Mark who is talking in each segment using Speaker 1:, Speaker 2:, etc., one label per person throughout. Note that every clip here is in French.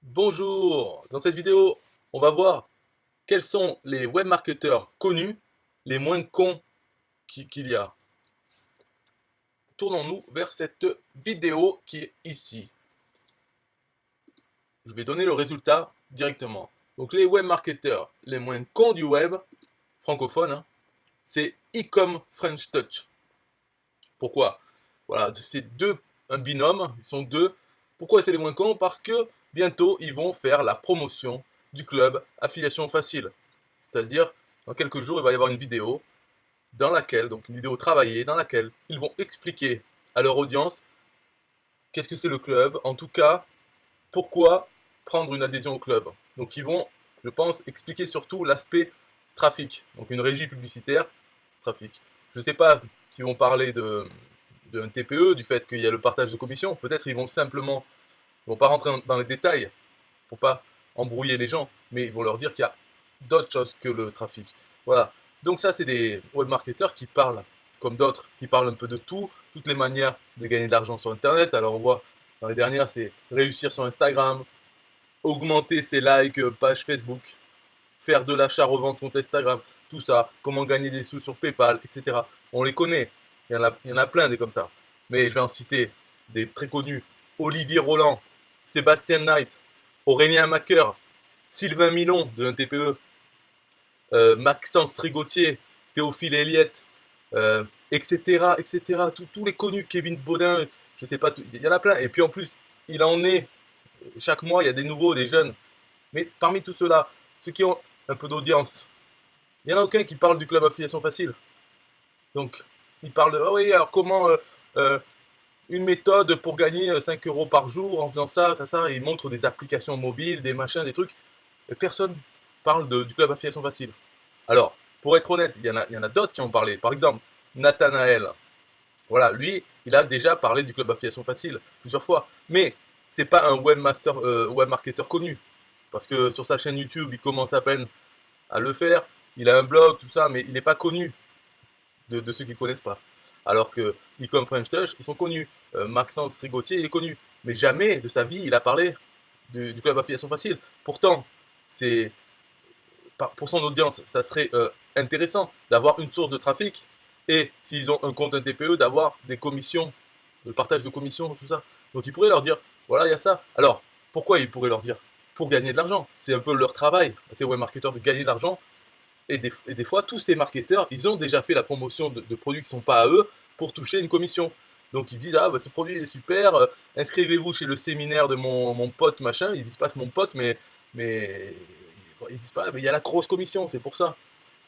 Speaker 1: Bonjour, dans cette vidéo, on va voir quels sont les webmarketeurs connus, les moins cons qu'il y a. Tournons-nous vers cette vidéo qui est ici. Je vais donner le résultat directement. Donc les webmarketeurs les moins cons du web, francophone, hein, c'est Ecom French Touch. Pourquoi? Voilà, c'est un binôme, ils sont deux. Pourquoi c'est les moins cons? Parce que bientôt, ils vont faire la promotion du club Affiliation Facile. C'est-à-dire, dans quelques jours, il va y avoir une vidéo donc une vidéo travaillée, dans laquelle ils vont expliquer à leur audience qu'est-ce que c'est le club, en tout cas, pourquoi prendre une adhésion au club. Donc ils vont, je pense, expliquer surtout l'aspect trafic, donc une régie publicitaire, trafic. Je ne sais pas s'ils vont parler d'un TPE, du fait qu'il y a le partage de commissions. Peut-être ils vont simplement, ils vont pas rentrer dans les détails pour pas embrouiller les gens, mais ils vont leur dire qu'il y a d'autres choses que le trafic. Voilà. Donc ça, c'est des webmarketeurs qui parlent, comme d'autres, qui parlent un peu de tout, toutes les manières de gagner de l'argent sur Internet. Alors on voit dans les dernières, c'est réussir sur Instagram, augmenter ses likes page Facebook, faire de l'achat-revente compte Instagram, tout ça, comment gagner des sous sur PayPal, etc. On les connaît, il y en a plein des comme ça. Mais je vais en citer des très connus. Olivier Roland, Sébastien Knight, Aurélien Macker, Sylvain Milon de l'NTPE, Maxence Rigotier, Théophile Elliott, etc., etc. Tous les connus, Kevin Baudin, je sais pas, il y en a plein. Et puis en plus, il en est, chaque mois, il y a des nouveaux, des jeunes. Mais parmi tout cela, ceux qui ont un peu d'audience, il n'y en a aucun qui parle du club affiliation facile. Donc, il parle de, ah oui, alors comment une méthode pour gagner 5 euros par jour en faisant ça, ça, et il montre des applications mobiles, des machins, des trucs. Et personne parle du club affiliation facile. Alors, pour être honnête, il y en a d'autres qui ont parlé. Par exemple, Nathanaël. Voilà, lui, il a déjà parlé du club affiliation facile plusieurs fois. Mais c'est pas un webmarketeur connu. Parce que sur sa chaîne YouTube, il commence à peine à le faire. Il a un blog, tout ça, mais il n'est pas connu de ceux qui ne connaissent pas. Alors que Ecom French Touch, ils sont connus. Maxence Rigotier, il est connu. Mais jamais de sa vie, il a parlé du club affiliation facile. Pourtant, c'est pour son audience, ça serait intéressant d'avoir une source de trafic et s'ils ont un compte un TPE, d'avoir des commissions, le partage de commissions, tout ça. Donc ils pourraient leur dire, voilà, il y a ça. Alors, pourquoi ils pourraient leur dire? Pour gagner de l'argent. C'est un peu leur travail, ces webmarketeurs, de gagner de l'argent. Et des fois, tous ces marketeurs, ils ont déjà fait la promotion de produits qui ne sont pas à eux pour toucher une commission. Donc ils disent, ah bah, ce produit il est super, inscrivez-vous chez le séminaire de mon pote machin. Ils disent pas c'est mon pote, mais ils disent pas, mais il y a la grosse commission, c'est pour ça.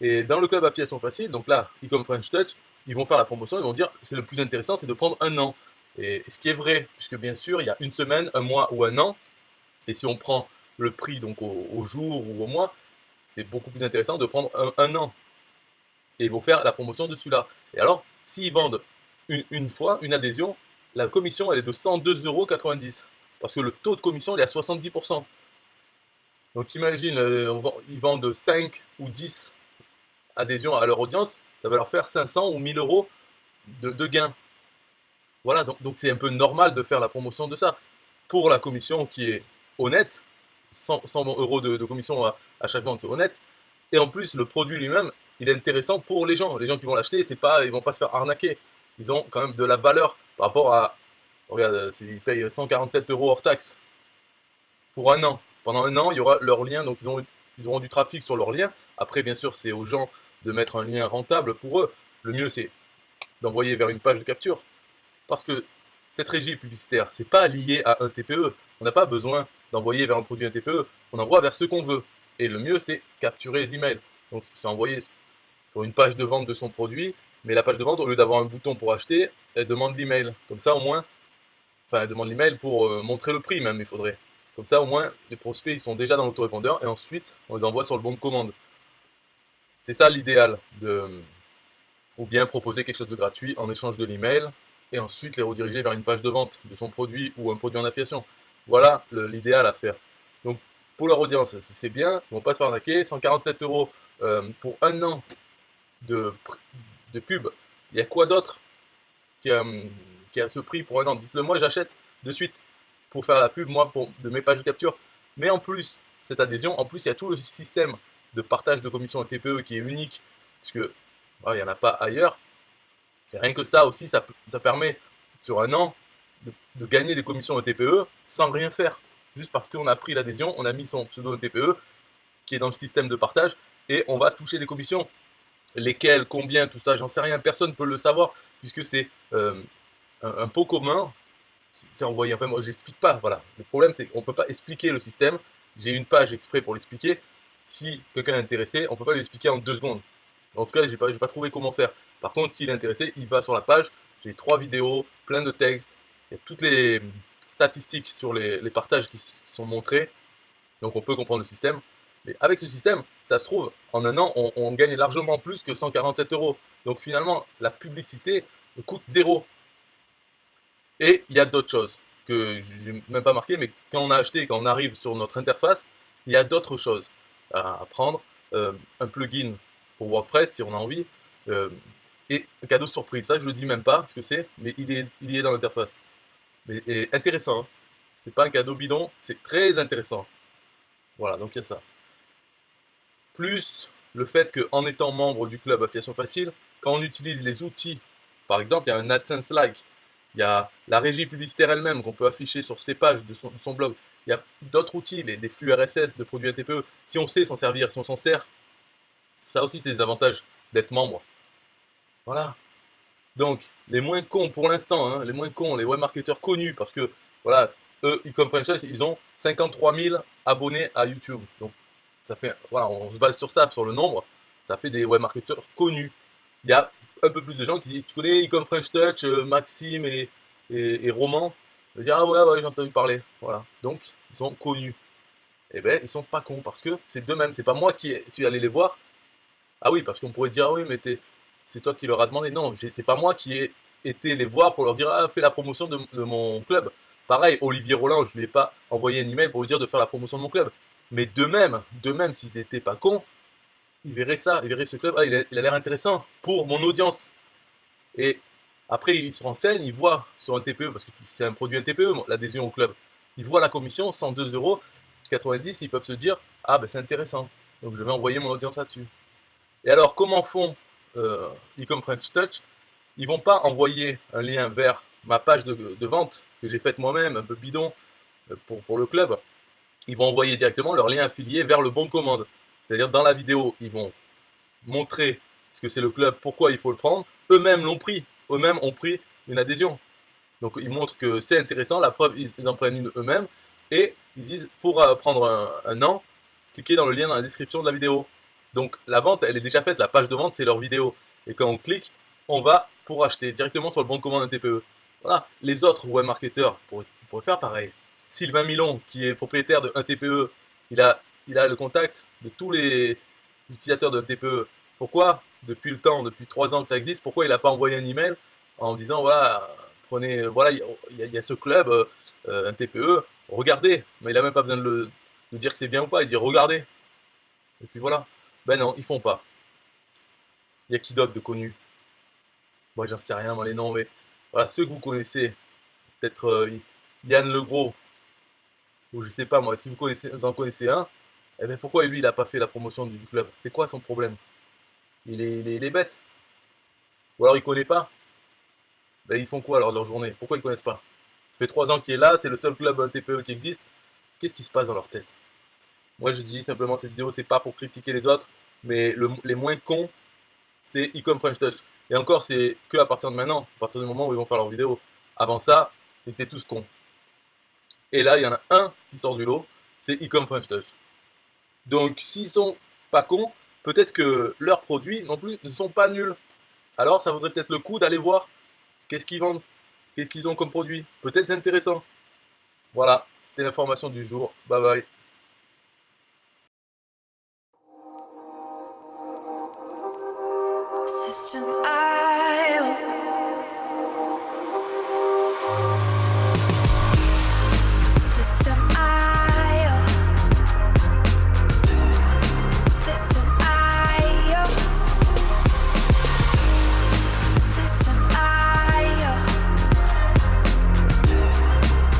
Speaker 1: Et dans le club affiliation facile, donc là, Ecom French Touch, ils vont faire la promotion, ils vont dire, c'est le plus intéressant, c'est de prendre un an. Et ce qui est vrai, puisque bien sûr, il y a une semaine, un mois ou un an, et si on prend le prix donc au jour ou au mois, c'est beaucoup plus intéressant de prendre un an. Et ils vont faire la promotion de celui-là. Et alors, s'ils vendent une fois, une adhésion, la commission elle est de 102,90 €. Parce que le taux de commission il est à 70%. Donc imagine, ils vendent 5 ou 10 adhésions à leur audience, ça va leur faire 500 ou 1000 euros de gains. Voilà, donc c'est un peu normal de faire la promotion de ça. Pour la commission qui est honnête, 100 euros de commission à chaque vente, c'est honnête. Et en plus, le produit lui-même, il est intéressant pour les gens. Les gens qui vont l'acheter, ils vont pas se faire arnaquer. Ils ont quand même de la valeur par rapport à, regarde, ils payent 147 euros hors taxe pour un an. Pendant un an, il y aura leur lien, donc ils auront du trafic sur leur lien. Après, bien sûr, c'est aux gens de mettre un lien rentable pour eux. Le mieux, c'est d'envoyer vers une page de capture. Parce que cette régie publicitaire, c'est pas lié à un TPE. On n'a pas besoin d'envoyer vers un produit un TPE. On envoie vers ce qu'on veut. Et le mieux, c'est capturer les emails. Donc, c'est envoyer sur une page de vente de son produit, mais la page de vente, au lieu d'avoir un bouton pour acheter, elle demande l'email. Comme ça, au moins, enfin, elle demande l'email pour montrer le prix même, il faudrait. Comme ça, au moins, les prospects, ils sont déjà dans l'autorépondeur et ensuite, on les envoie sur le bon de commande. C'est ça l'idéal, ou bien proposer quelque chose de gratuit en échange de l'email et ensuite les rediriger vers une page de vente de son produit ou un produit en affiliation. Voilà l'idéal à faire. Donc, pour leur audience, c'est bien, ils vont pas se faire arnaquer. 147 euros pour un an de, de pub. Il y a quoi d'autre qui a, qui a ce prix pour un an? Dites-le moi, j'achète de suite pour faire la pub, moi, de mes pages de capture. Mais en plus, cette adhésion, en plus, il y a tout le système de partage de commissions et TPE qui est unique, puisque il n'y en a pas ailleurs. Et rien que ça aussi, ça permet sur un an de gagner des commissions TPE sans rien faire. Juste parce qu'on a pris l'adhésion, on a mis son pseudo TPE qui est dans le système de partage et on va toucher des commissions. Lesquelles, combien, tout ça, j'en sais rien, personne ne peut le savoir puisque c'est un pot commun. C'est envoyé, enfin moi j'explique pas, voilà. Le problème c'est qu'on ne peut pas expliquer le système. J'ai une page exprès pour l'expliquer. Si quelqu'un est intéressé, on ne peut pas l'expliquer en 2 secondes. En tout cas, j'ai pas trouvé comment faire. Par contre, s'il est intéressé, il va sur la page. J'ai 3 vidéos, plein de textes. Il y a toutes les statistiques sur les partages qui sont montrés. Donc on peut comprendre le système. Mais avec ce système, ça se trouve, en un an, on gagne largement plus que 147 €. Donc finalement, la publicité coûte 0. Et il y a d'autres choses que je n'ai même pas marqué, mais quand on a acheté, quand on arrive sur notre interface, il y a d'autres choses à prendre. Un plugin pour WordPress si on a envie. Et un cadeau surprise, ça je le dis même pas ce que c'est, mais il est dans l'interface. Et intéressant, hein. C'est pas un cadeau bidon, c'est très intéressant. Voilà, donc il y a ça. Plus le fait qu'en étant membre du club Affiliation Facile, quand on utilise les outils, par exemple, il y a un AdSense-like, il y a la régie publicitaire elle-même qu'on peut afficher sur ses pages de son blog, il y a d'autres outils, des flux RSS de produits TPE, si on sait s'en servir, si on s'en sert, ça aussi c'est des avantages d'être membre. Voilà. Donc, les moins cons pour l'instant, hein, les moins cons, les webmarketeurs connus, parce que, voilà, eux, Ecom Franchise, ils ont 53 000 abonnés à YouTube. Donc, ça fait, voilà, on se base sur ça, sur le nombre, ça fait des webmarketeurs connus. Il y a un peu plus de gens qui disent, tu connais Ecom French Touch, Maxime et Roman, ils disent, ah ouais, j'ai entendu parler. Voilà. Donc, ils sont connus. Eh ben, ils sont pas cons, parce que c'est d'eux-mêmes, c'est pas moi qui suis allé les voir. Ah oui, parce qu'on pourrait dire, ah oui, mais c'est toi qui leur as demandé. Non, c'est pas moi qui ai été les voir pour leur dire, ah, fais la promotion de mon club. Pareil, Olivier Roland, je ne lui ai pas envoyé un email pour lui dire de faire la promotion de mon club. Mais d'eux-mêmes, s'ils n'étaient pas cons, ils verraient ça, ils verraient ce club, ah, il a l'air intéressant pour mon audience. Et après, ils se renseignent, ils voient sur un TPE, parce que c'est un produit un TPE, l'adhésion au club. Ils voient la commission, 102,90 €, ils peuvent se dire, ah ben c'est intéressant, donc je vais envoyer mon audience là-dessus. Et alors, comment font Ecom French Touch? Ils vont pas envoyer un lien vers ma page de vente que j'ai faite moi-même, un peu bidon, pour le club. Ils vont envoyer directement leur lien affilié vers le bon de commande. C'est-à-dire, dans la vidéo, ils vont montrer ce que c'est le club, pourquoi il faut le prendre. Eux-mêmes l'ont pris. Eux-mêmes ont pris une adhésion. Donc, ils montrent que c'est intéressant. La preuve, ils en prennent une eux-mêmes. Et ils disent, pour prendre un an, cliquez dans le lien dans la description de la vidéo. Donc, la vente, elle est déjà faite. La page de vente, c'est leur vidéo. Et quand on clique, on va pour acheter directement sur le bon de commande d'un TPE. Voilà. Les autres webmarketeurs pourraient faire pareil. Sylvain Milon, qui est propriétaire d'un TPE, il a le contact de tous les utilisateurs d'un TPE. Pourquoi, depuis 3 ans que ça existe, pourquoi il n'a pas envoyé un email en disant, voilà, prenez, voilà, il y a ce club, un TPE, regardez. Mais il n'a même pas besoin de dire que c'est bien ou pas, il dit regardez. Et puis voilà. Ben non, ils font pas. Il y a qui d'autre de connu? Moi, j'en sais rien, moi, les noms, mais voilà, ceux que vous connaissez, peut-être Yann Legros, ou je sais pas moi, si vous en connaissez un, eh ben pourquoi lui il a pas fait la promotion du club? C'est quoi son problème? Il est bête. Ou alors il connaît pas? Ben ils font quoi alors de leur journée? Pourquoi ils connaissent pas? Ça fait 3 ans qu'il est là, c'est le seul club TPE qui existe. Qu'est-ce qui se passe dans leur tête? Moi je dis simplement cette vidéo, c'est pas pour critiquer les autres, mais les moins cons, c'est Ecom French Touch. Et encore, c'est que à partir de maintenant, à partir du moment où ils vont faire leur vidéo. Avant ça, ils étaient tous cons. Et là, il y en a un qui sort du lot, c'est Ecom French Touch. Donc, s'ils sont pas cons, peut-être que leurs produits non plus ne sont pas nuls. Alors, ça vaudrait peut-être le coup d'aller voir qu'est-ce qu'ils vendent, qu'est-ce qu'ils ont comme produit. Peut-être c'est intéressant. Voilà, c'était l'information du jour. Bye bye.
Speaker 2: System IO. System IO. System IO. System IO.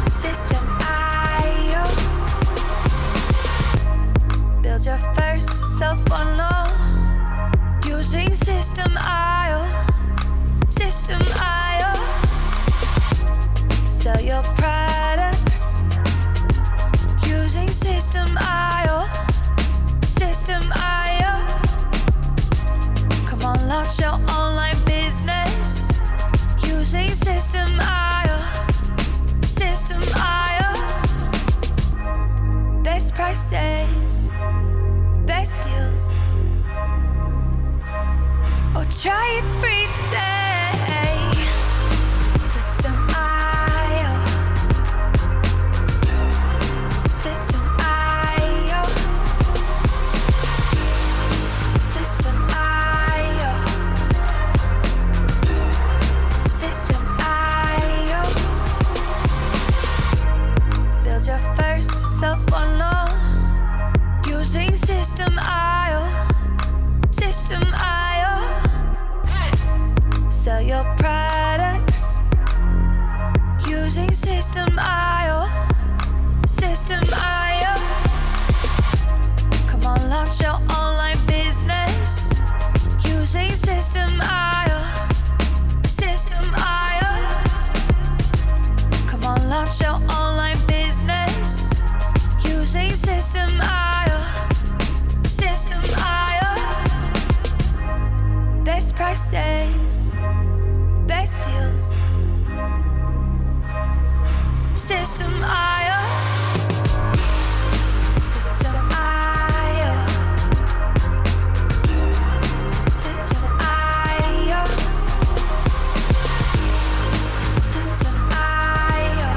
Speaker 2: System IO. System IO. System IO. Sell your products using System IO. System IO. Come on, launch your online business using System IO. System IO. Best prices, best deals. Or try it free today. System IO. System IO. System IO. System IO. Build your first sales funnel using System IO. System IO. Sell your products using System IO. System IO. Come on, launch your online business using System IO. System IO. Come on, launch your online business using System IO. System IO. Best prices, best deals. System IO. System IO. System IO. System IO.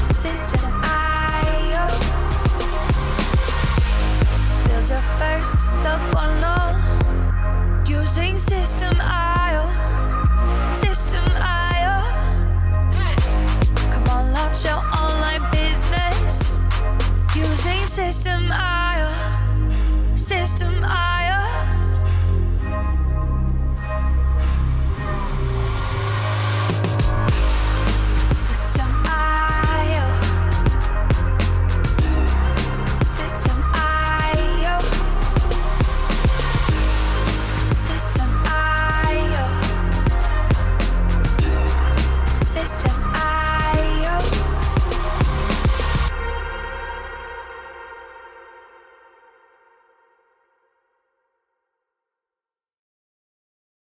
Speaker 2: System IO. Build your first sales funnel using System IO. System IO. Come on, launch your online business using System IO. System IO. System IO. System IO. System IO. System